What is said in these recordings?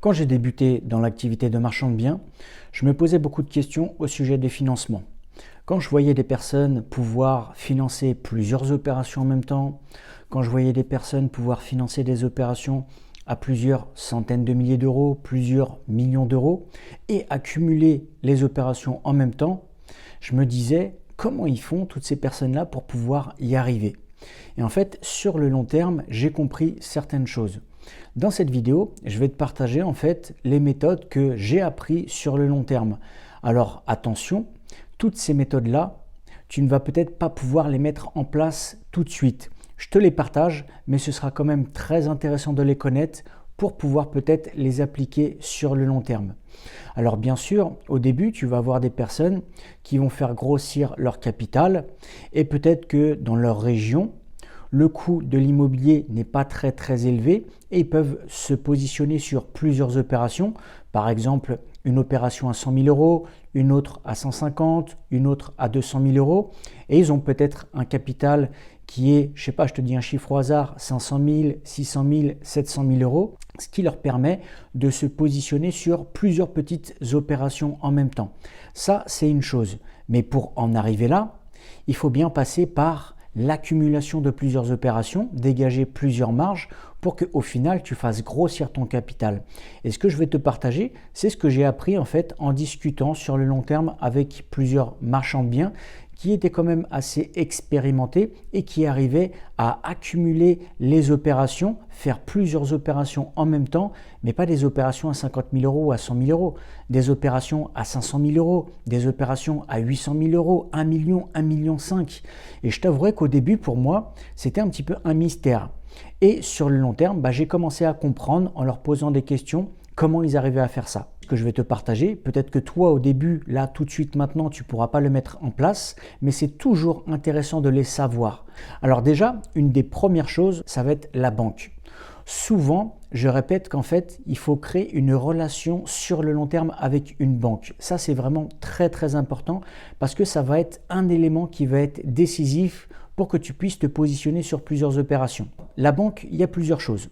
Quand j'ai débuté dans l'activité de marchand de biens, je me posais beaucoup de questions au sujet des financements. Quand je voyais des personnes pouvoir financer plusieurs opérations en même temps, quand je voyais des personnes pouvoir financer des opérations à plusieurs centaines de milliers d'euros, plusieurs millions d'euros, et accumuler les opérations en même temps, je me disais comment ils font toutes ces personnes-là pour pouvoir y arriver. Et en fait, sur le long terme, j'ai compris certaines choses. Dans cette vidéo, je vais te partager en fait les méthodes que j'ai apprises sur le long terme. Alors attention, toutes ces méthodes-là, tu ne vas peut-être pas pouvoir les mettre en place tout de suite. Je te les partage, mais ce sera quand même très intéressant de les connaître pour pouvoir peut-être les appliquer sur le long terme. Alors bien sûr, au début, tu vas avoir des personnes qui vont faire grossir leur capital et peut-être que dans leur région, le coût de l'immobilier n'est pas très élevé et ils peuvent se positionner sur plusieurs opérations. Par exemple, une opération à 100 000 euros, une autre à 150, une autre à 200 000 euros. Et ils ont peut-être un capital qui est, je sais pas, je te dis un chiffre au hasard, 500 000, 600 000, 700 000 euros, ce qui leur permet de se positionner sur plusieurs petites opérations en même temps. Ça, c'est une chose. Mais pour en arriver là, il faut bien passer par l'accumulation de plusieurs opérations, dégager plusieurs marges pour qu'au final tu fasses grossir ton capital. Et ce que je vais te partager, c'est ce que j'ai appris en fait en discutant sur le long terme avec plusieurs marchands de biens qui étaient quand même assez expérimentés et qui arrivaient à accumuler les opérations, faire plusieurs opérations en même temps, mais pas des opérations à 50 000 euros ou à 100 000 euros, des opérations à 500 000 euros, des opérations à 800 000 euros, 1 million, 1,5 million. Et je t'avouerai qu'au début, pour moi, c'était un petit peu un mystère. Et sur le long terme, j'ai commencé à comprendre en leur posant des questions comment ils arrivaient à faire ça. Ce que je vais te partager, peut-être que toi au début, là tout de suite maintenant, tu ne pourras pas le mettre en place, mais c'est toujours intéressant de les savoir. Alors déjà, une des premières choses, ça va être la banque. Souvent, je répète qu'en fait, il faut créer une relation sur le long terme avec une banque. Ça, c'est vraiment très important parce que ça va être un élément qui va être décisif pour que tu puisses te positionner sur plusieurs opérations. La banque, il y a plusieurs choses.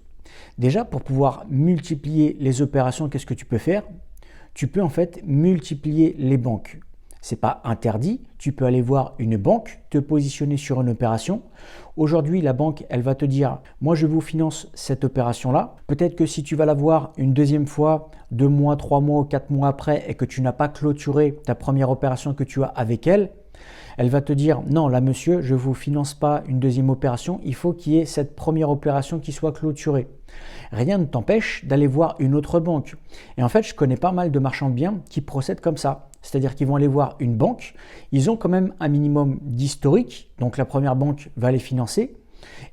Déjà, pour pouvoir multiplier les opérations, qu'est-ce que tu peux faire? Tu peux en fait multiplier les banques. Ce n'est pas interdit, tu peux aller voir une banque, te positionner sur une opération. Aujourd'hui, la banque, elle va te dire, moi je vous finance cette opération-là. Peut-être que si tu vas la voir une deuxième fois, 2 mois, 3 mois ou 4 mois après et que tu n'as pas clôturé ta première opération que tu as avec elle, elle va te dire non là monsieur, je ne vous finance pas une deuxième opération, il faut qu'il y ait cette première opération qui soit clôturée. Rien ne t'empêche d'aller voir une autre banque. Et en fait, je connais pas mal de marchands de biens qui procèdent comme ça. C'est-à-dire qu'ils vont aller voir une banque, ils ont quand même un minimum d'historique, donc la première banque va les financer,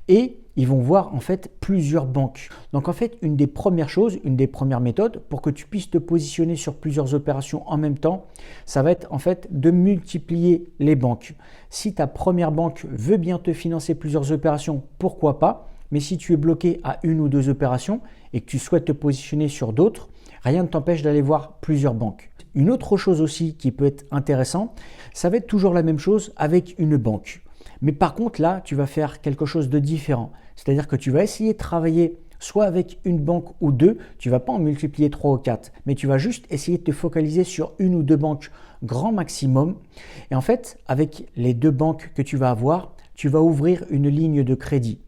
et ils vont voir en fait plusieurs banques. Donc en fait, une des premières choses, une des premières méthodes pour que tu puisses te positionner sur plusieurs opérations en même temps, ça va être en fait de multiplier les banques. Si ta première banque veut bien te financer plusieurs opérations, pourquoi pas? Mais si tu es bloqué à une ou deux opérations et que tu souhaites te positionner sur d'autres, rien ne t'empêche d'aller voir plusieurs banques. Une autre chose aussi qui peut être intéressant, ça va être toujours la même chose avec une banque. Mais par contre là, tu vas faire quelque chose de différent. C'est-à-dire que tu vas essayer de travailler soit avec une banque ou deux, tu ne vas pas en multiplier 3 ou 4, mais tu vas juste essayer de te focaliser sur une ou deux banques grand maximum. Et en fait, avec les deux banques que tu vas avoir, tu vas ouvrir une ligne de crédit.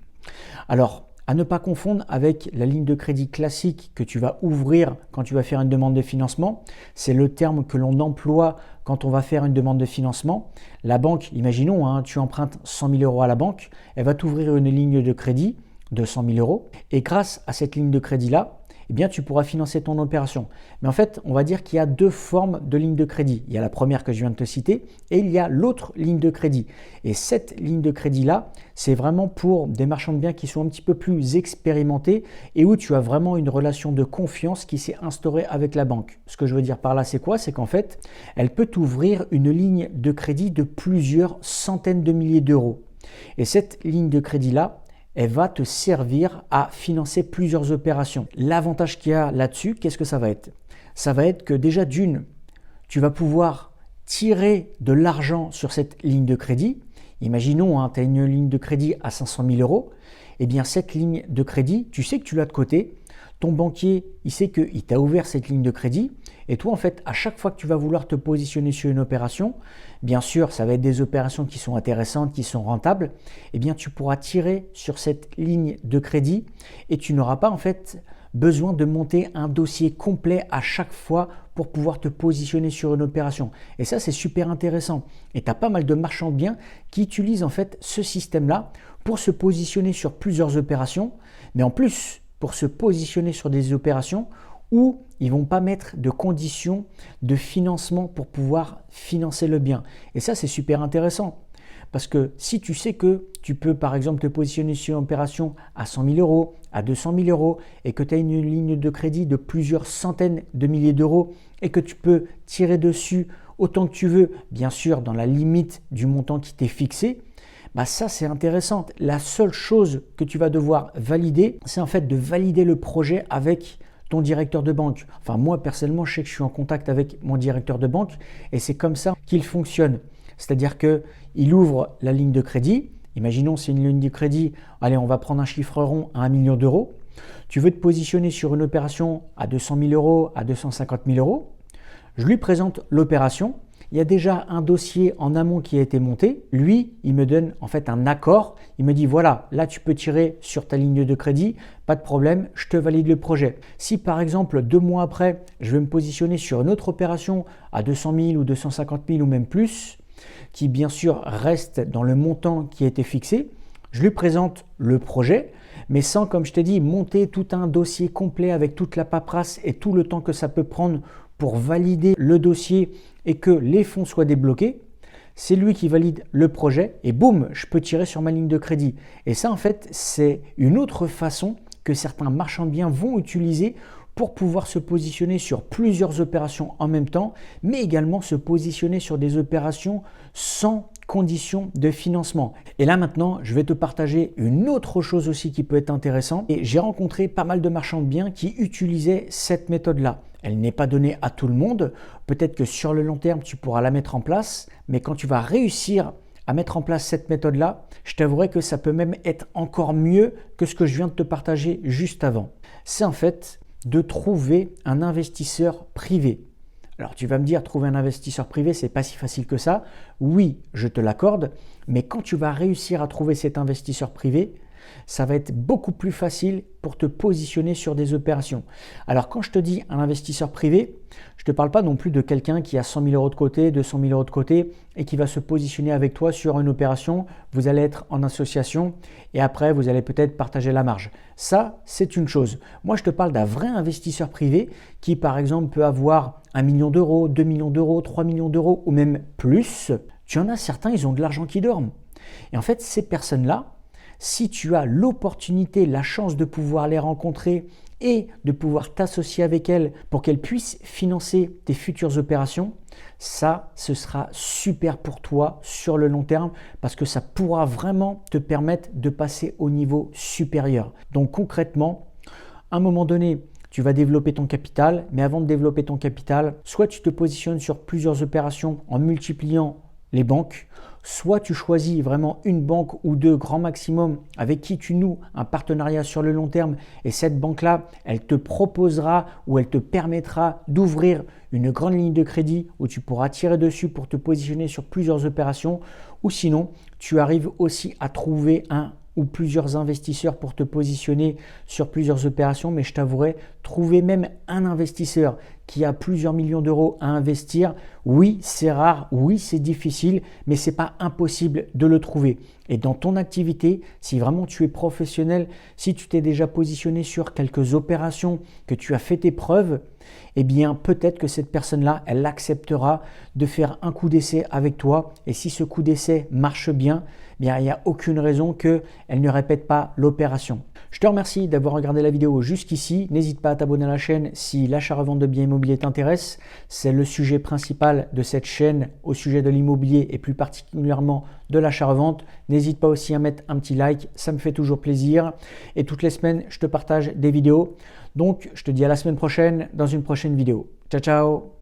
Alors, à ne pas confondre avec la ligne de crédit classique que tu vas ouvrir quand tu vas faire une demande de financement. C'est le terme que l'on emploie quand on va faire une demande de financement. La banque, imaginons, tu empruntes 100 000 euros à la banque, elle va t'ouvrir une ligne de crédit de 100 000 euros et grâce à cette ligne de crédit-là, eh bien, tu pourras financer ton opération. Mais en fait, on va dire qu'il y a deux formes de ligne de crédit. Il y a la première que je viens de te citer et il y a l'autre ligne de crédit. Et cette ligne de crédit-là, c'est vraiment pour des marchands de biens qui sont un petit peu plus expérimentés et où tu as vraiment une relation de confiance qui s'est instaurée avec la banque. Ce que je veux dire par là, c'est quoi? C'est qu'en fait, elle peut t'ouvrir une ligne de crédit de plusieurs centaines de milliers d'euros. Et cette ligne de crédit-là, elle va te servir à financer plusieurs opérations. L'avantage qu'il y a là-dessus, qu'est-ce que ça va être? Ça va être que déjà d'une, tu vas pouvoir tirer de l'argent sur cette ligne de crédit. Imaginons, tu as une ligne de crédit à 500 000 euros. Eh bien, cette ligne de crédit, tu sais que tu l'as de côté. Ton banquier, il sait qu'il t'a ouvert cette ligne de crédit et toi, en fait, à chaque fois que tu vas vouloir te positionner sur une opération, bien sûr, ça va être des opérations qui sont intéressantes, qui sont rentables, eh bien, tu pourras tirer sur cette ligne de crédit et tu n'auras pas, en fait, besoin de monter un dossier complet à chaque fois pour pouvoir te positionner sur une opération. Et ça, c'est super intéressant. Et tu as pas mal de marchands de biens qui utilisent en fait ce système-là pour se positionner sur plusieurs opérations, mais en plus pour se positionner sur des opérations où ils ne vont pas mettre de conditions de financement pour pouvoir financer le bien. Et ça, c'est super intéressant. Parce que si tu sais que tu peux par exemple te positionner sur une opération à 100 000 euros, à 200 000 euros et que tu as une ligne de crédit de plusieurs centaines de milliers d'euros et que tu peux tirer dessus autant que tu veux, bien sûr dans la limite du montant qui t'est fixé, bah ça c'est intéressant. La seule chose que tu vas devoir valider, c'est en fait de valider le projet avec ton directeur de banque. Enfin moi personnellement, je sais que je suis en contact avec mon directeur de banque et c'est comme ça qu'il fonctionne. C'est-à-dire qu'il ouvre la ligne de crédit. Imaginons c'est une ligne de crédit, allez on va prendre un chiffre rond à 1 million d'euros. Tu veux te positionner sur une opération à 200 000 euros, à 250 000 euros. Je lui présente l'opération. Il y a déjà un dossier en amont qui a été monté. Lui, il me donne en fait un accord. Il me dit voilà, là tu peux tirer sur ta ligne de crédit, pas de problème, je te valide le projet. Si par exemple 2 mois après, je vais me positionner sur une autre opération à 200 000 ou 250 000 ou même plus, qui bien sûr reste dans le montant qui a été fixé, je lui présente le projet, mais sans, comme je t'ai dit, monter tout un dossier complet avec toute la paperasse et tout le temps que ça peut prendre pour valider le dossier et que les fonds soient débloqués. C'est lui qui valide le projet et boum, je peux tirer sur ma ligne de crédit. Et ça, en fait, c'est une autre façon que certains marchands de biens vont utiliser pour pouvoir se positionner sur plusieurs opérations en même temps, mais également se positionner sur des opérations sans conditions de financement. Et là maintenant, je vais te partager une autre chose aussi qui peut être intéressante. Et j'ai rencontré pas mal de marchands de biens qui utilisaient cette méthode-là. Elle n'est pas donnée à tout le monde. Peut-être que sur le long terme, tu pourras la mettre en place, mais quand tu vas réussir à mettre en place cette méthode-là, je t'avouerai que ça peut même être encore mieux que ce que je viens de te partager juste avant. C'est en fait de trouver un investisseur privé. Alors tu vas me dire, trouver un investisseur privé, c'est pas si facile que ça. Oui, je te l'accorde, mais quand tu vas réussir à trouver cet investisseur privé, ça va être beaucoup plus facile pour te positionner sur des opérations. Alors quand je te dis un investisseur privé, je ne te parle pas non plus de quelqu'un qui a 100 000 euros de côté, 200 000 euros de côté et qui va se positionner avec toi sur une opération. Vous allez être en association et après vous allez peut-être partager la marge. Ça, c'est une chose. Moi, je te parle d'un vrai investisseur privé qui par exemple peut avoir 1 million d'euros, 2 millions d'euros, 3 millions d'euros ou même plus. Tu en as certains, ils ont de l'argent qui dorment. Et en fait, ces personnes-là, si tu as l'opportunité, la chance de pouvoir les rencontrer et de pouvoir t'associer avec elles pour qu'elles puissent financer tes futures opérations, ça, ce sera super pour toi sur le long terme parce que ça pourra vraiment te permettre de passer au niveau supérieur. Donc concrètement, à un moment donné, tu vas développer ton capital, mais avant de développer ton capital, soit tu te positionnes sur plusieurs opérations en multipliant les banques, soit tu choisis vraiment une banque ou deux grand maximum avec qui tu noues un partenariat sur le long terme et cette banque-là, elle te proposera ou elle te permettra d'ouvrir une grande ligne de crédit où tu pourras tirer dessus pour te positionner sur plusieurs opérations ou sinon, tu arrives aussi à trouver un ou plusieurs investisseurs pour te positionner sur plusieurs opérations, mais je t'avouerai, trouver même un investisseur qui a plusieurs millions d'euros à investir, oui, c'est rare, oui, c'est difficile, mais ce n'est pas impossible de le trouver. Et dans ton activité, si vraiment tu es professionnel, si tu t'es déjà positionné sur quelques opérations, que tu as fait tes preuves, eh bien peut-être que cette personne-là, elle acceptera de faire un coup d'essai avec toi. Et si ce coup d'essai marche bien, eh bien il n'y a aucune raison qu'elle ne répète pas l'opération. Je te remercie d'avoir regardé la vidéo jusqu'ici. N'hésite pas à t'abonner à la chaîne si l'achat-revente de biens immobiliers t'intéresse. C'est le sujet principal de cette chaîne au sujet de l'immobilier et plus particulièrement de l'achat-revente. N'hésite pas aussi à mettre un petit like, ça me fait toujours plaisir. Et toutes les semaines, je te partage des vidéos. Donc, je te dis à la semaine prochaine dans une prochaine vidéo. Ciao, ciao!